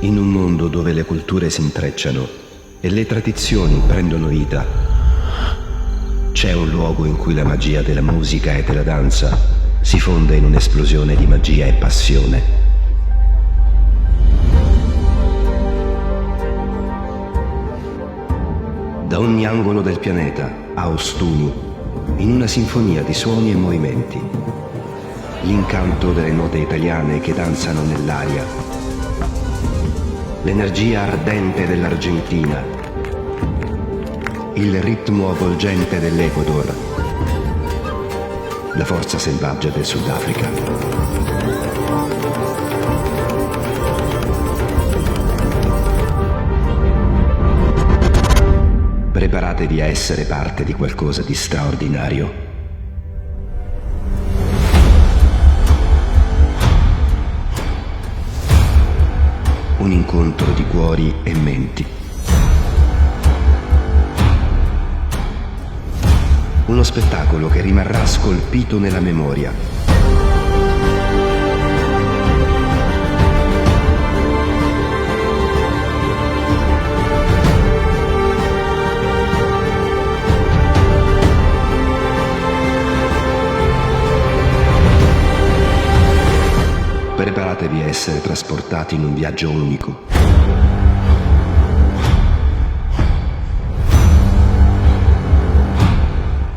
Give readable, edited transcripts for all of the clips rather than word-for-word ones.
In un mondo dove le culture si intrecciano e le tradizioni prendono vita, c'è un luogo in cui la magia della musica e della danza si fonde in un'esplosione di magia e passione. Da ogni angolo del pianeta, a Ostuni, in una sinfonia di suoni e movimenti, l'incanto delle note italiane che danzano nell'aria, l'energia ardente dell'Argentina, il ritmo avvolgente dell'Ecuador, la forza selvaggia del Sudafrica. Preparatevi a essere parte di qualcosa di straordinario. Un incontro di cuori e menti. Uno spettacolo che rimarrà scolpito nella memoria. Preparatevi a essere trasportati in un viaggio unico.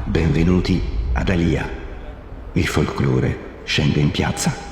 Benvenuti ad Alia. Il folklore scende in piazza.